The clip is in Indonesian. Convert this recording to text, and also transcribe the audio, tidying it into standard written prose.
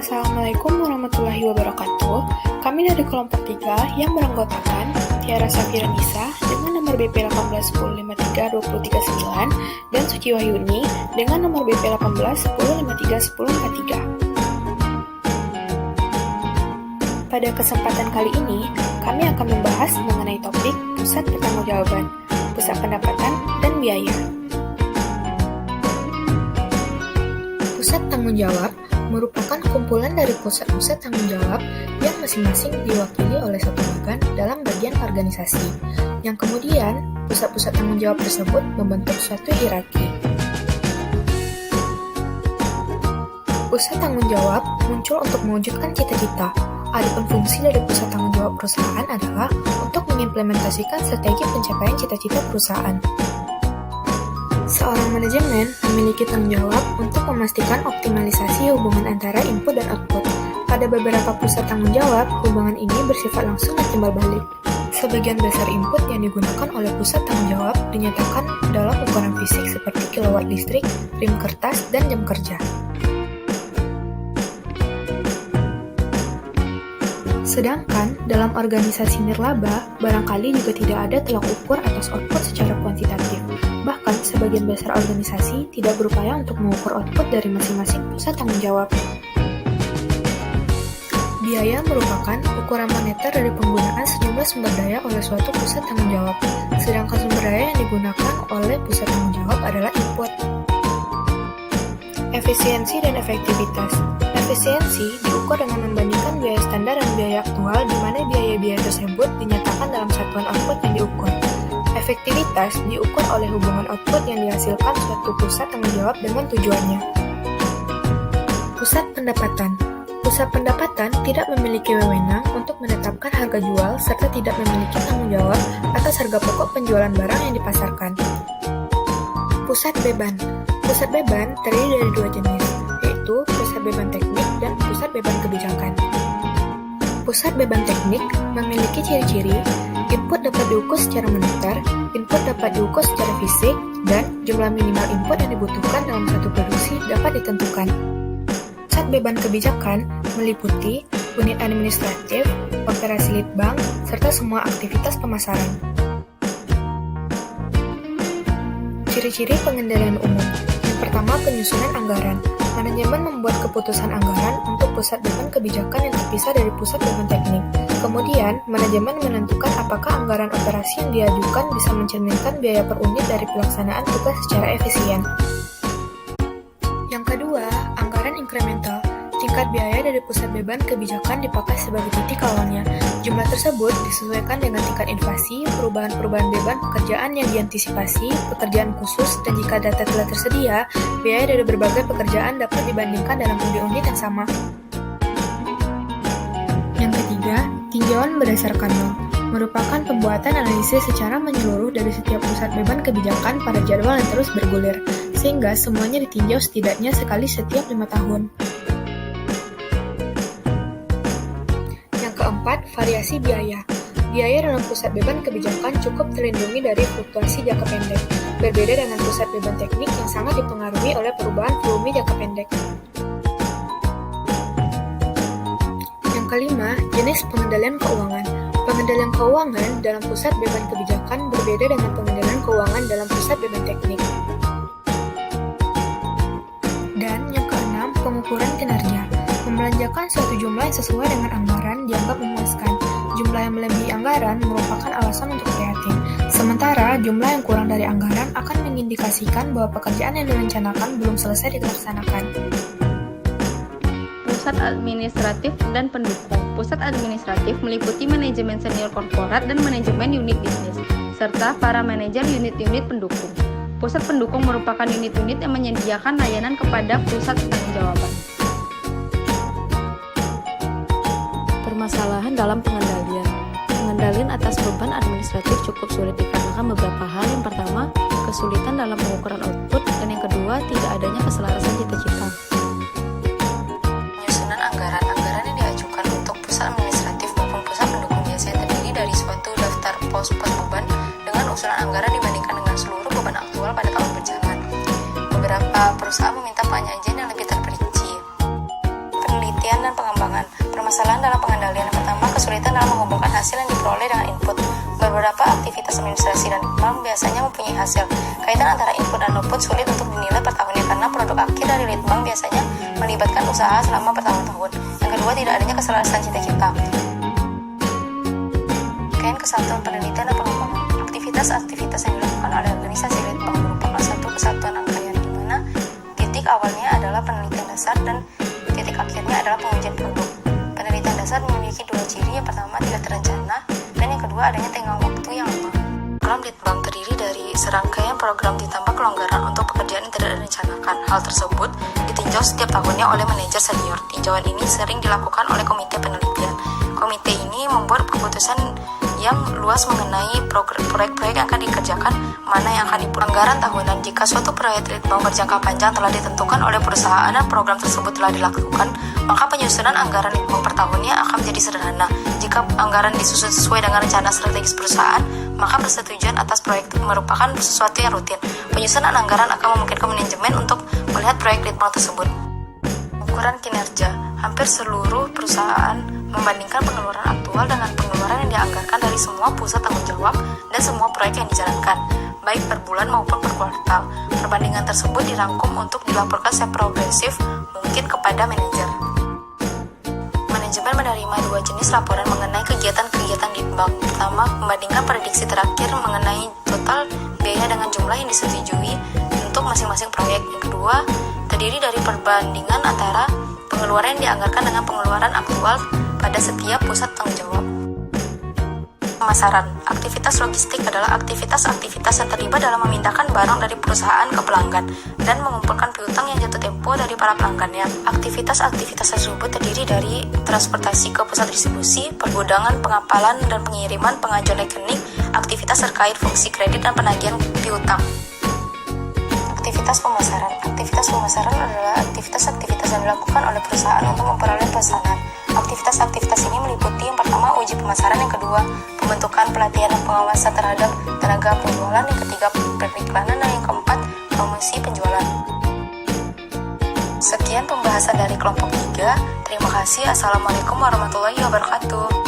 Assalamualaikum warahmatullahi wabarakatuh. Kami dari kelompok 3 yang beranggotakan Tiara Safira Nisa dengan nomor BP 1810532339 dan Suci Wahyuni dengan nomor BP 1810531043. Pada kesempatan kali ini, kami akan membahas mengenai topik pusat pertanggungjawaban, pusat pendapatan, dan biaya. Pusat tanggung jawab merupakan kumpulan dari pusat-pusat tanggung jawab yang masing-masing diwakili oleh satu organ dalam bagian organisasi, yang kemudian pusat-pusat tanggung jawab tersebut membentuk suatu hierarki. Pusat tanggung jawab muncul untuk mewujudkan cita-cita. Adapun fungsi dari pusat tanggung jawab perusahaan adalah untuk mengimplementasikan strategi pencapaian cita-cita perusahaan. Seorang manajemen memiliki tanggung jawab untuk memastikan optimalisasi hubungan antara input dan output. Pada beberapa pusat tanggung jawab, hubungan ini bersifat langsung dan timbal balik. Sebagian besar input yang digunakan oleh pusat tanggung jawab dinyatakan dalam ukuran fisik seperti kilowatt listrik, rem kertas, dan jam kerja. Sedangkan dalam organisasi nirlaba, barangkali juga tidak ada tolak ukur atas output secara kuantitatif. Bahkan, sebagian besar organisasi tidak berupaya untuk mengukur output dari masing-masing pusat tanggung jawab. Biaya merupakan ukuran moneter dari penggunaan sejumlah sumber daya oleh suatu pusat tanggung jawab, sedangkan sumber daya yang digunakan oleh pusat tanggung jawab adalah input. Efisiensi dan efektivitas. Efisiensi diukur dengan membandingkan biaya standar dan biaya aktual, di mana biaya-biaya tersebut dinyatakan dalam satuan output yang diukur. Efektivitas diukur oleh hubungan output yang dihasilkan suatu pusat tanggung jawab dengan tujuannya. Pusat pendapatan. Pusat pendapatan tidak memiliki wewenang untuk menetapkan harga jual serta tidak memiliki tanggung jawab atas harga pokok penjualan barang yang dipasarkan. Pusat beban. Pusat beban terdiri dari dua jenis, yaitu pusat beban teknik dan pusat beban kebijakan. Pusat beban teknik memiliki ciri-ciri input dapat diukur secara moneter, input dapat diukur secara fisik, dan jumlah minimal input yang dibutuhkan dalam satu produksi dapat ditentukan. Pusat beban kebijakan meliputi unit administratif, operasi litbang, serta semua aktivitas pemasaran. Ciri-ciri pengendalian umum. Yang pertama, penyusunan anggaran. Manajemen membuat keputusan anggaran untuk pusat beban kebijakan yang terpisah dari pusat beban teknik. Kemudian, manajemen menentukan apakah anggaran operasi yang diajukan bisa mencerminkan biaya per unit dari pelaksanaan tugas secara efisien. Yang kedua, anggaran inkremental. Tingkat biaya dari pusat beban kebijakan dipakai sebagai titik awalnya. Jumlah tersebut disesuaikan dengan tingkat inflasi, perubahan-perubahan beban pekerjaan yang diantisipasi, pekerjaan khusus, dan jika data telah tersedia, biaya dari berbagai pekerjaan dapat dibandingkan dalam unit yang sama. Yang ketiga, tinjauan berdasarkan nol merupakan pembuatan analisis secara menyeluruh dari setiap pusat beban kebijakan pada jadwal yang terus bergulir, sehingga semuanya ditinjau setidaknya sekali setiap 5 tahun. Keempat, variasi biaya. Biaya dalam pusat beban kebijakan cukup terlindungi dari fluktuasi jangka pendek, berbeda dengan pusat beban teknik yang sangat dipengaruhi oleh perubahan volume jangka pendek. Yang kelima, jenis pengendalian keuangan. Pengendalian keuangan dalam pusat beban kebijakan berbeda dengan pengendalian keuangan dalam pusat beban teknik. Dan yang keenam, pengukuran kinerja. Membelanjakan suatu jumlah yang sesuai dengan anggaran dianggap memuaskan. Jumlah yang melebihi anggaran merupakan alasan untuk prihatin. Sementara jumlah yang kurang dari anggaran akan mengindikasikan bahwa pekerjaan yang direncanakan belum selesai dilaksanakan. Pusat administratif dan pendukung. Pusat administratif meliputi manajemen senior korporat dan manajemen unit bisnis, serta para manajer unit-unit pendukung. Pusat pendukung merupakan unit-unit yang menyediakan layanan kepada pusat pertanggungjawaban. Permasalahan dalam pengendalian. Pengendalian atas beban administratif cukup sulit dikarenakan beberapa hal. Yang pertama, kesulitan dalam pengukuran output, dan yang kedua, tidak adanya keselarasan cita-cita. Penyusunan anggaran yang diajukan untuk pusat administratif maupun pusat pendukung biasanya terdiri dari suatu daftar pos-pos beban dengan usulan anggaran dibandingkan dengan seluruh beban aktual pada tahun berjalan. Beberapa perusahaan meminta penyajian yang lebih terperinci. Penelitian Permasalahan dalam pengendalian yang pertama, kesulitan dalam mengumpulkan hasil yang diperoleh dengan input. Beberapa aktivitas administrasi dan litbang biasanya mempunyai hasil. Kaitan antara input dan output sulit untuk dinilai per tahunnya karena produk akhir dari litbang biasanya melibatkan usaha selama bertahun-tahun. Yang kedua, tidak adanya keselarasan cita-cita. Kesatuan penelitian dan pengembangan. Aktivitas-aktivitas yang dilakukan oleh organisasi litbang merupakan satu kesatuan rangkaian di mana titik awalnya adalah penelitian dasar dan titik akhirnya adalah pengujian produk. Penelitian dasar memiliki dua ciri, yang pertama tidak terencana dan yang kedua adanya tenggang waktu yang lama. Program litbang terdiri dari serangkaian program ditambah kelonggaran untuk pekerjaan yang tidak direncanakan. Hal tersebut ditinjau setiap tahunnya oleh manajer senior. Tinjauan ini sering dilakukan oleh komite penelitian. Komite ini membuat keputusan yang luas mengenai proyek-proyek yang akan dikerjakan, mana yang akan diputar. Anggaran tahunan. Jika suatu proyek litbang berjangka panjang telah ditentukan oleh perusahaan dan program tersebut telah dilakukan, maka penyusunan anggaran litbang per tahunnya akan menjadi sederhana. Jika anggaran disusun sesuai dengan rencana strategis perusahaan, maka persetujuan atas proyek merupakan sesuatu yang rutin. Penyusunan anggaran akan memungkinkan manajemen untuk melihat proyek litbang tersebut. Ukuran kinerja. Hampir seluruh perusahaan membandingkan pengeluaran aktual dengan pengeluaran yang dianggarkan dari semua pusat tanggung jawab dan semua proyek yang dijalankan, baik per bulan maupun per kuartal. Perbandingan tersebut dirangkum untuk dilaporkan secara progresif mungkin kepada manajer. Manajemen menerima dua jenis laporan mengenai kegiatan-kegiatan litbang. Pertama, membandingkan prediksi terakhir mengenai total biaya dengan jumlah yang disetujui untuk masing-masing proyek. Yang kedua, terdiri dari perbandingan antara pengeluaran yang dianggarkan dengan pengeluaran aktual pada setiap pusat tanggung jawab. Pemasaran. Aktivitas logistik adalah aktivitas-aktivitas yang terlibat dalam memindahkan barang dari perusahaan ke pelanggan dan mengumpulkan piutang yang jatuh tempo dari para pelanggannya. Aktivitas-aktivitas tersebut terdiri dari transportasi ke pusat distribusi, pergudangan, pengapalan dan pengiriman, pengajuan rekening, aktivitas terkait fungsi kredit dan penagihan piutang. Aktivitas pemasaran. Aktivitas pemasaran adalah aktivitas-aktivitas yang dilakukan oleh perusahaan untuk memperoleh pesanan. Aktivitas-aktivitas ini meliputi yang pertama uji pemasaran, yang kedua pembentukan, pelatihan dan pengawasan terhadap tenaga penjualan, yang ketiga periklanan, dan yang keempat promosi penjualan. Sekian pembahasan dari kelompok 3. Terima kasih. Assalamualaikum warahmatullahi wabarakatuh.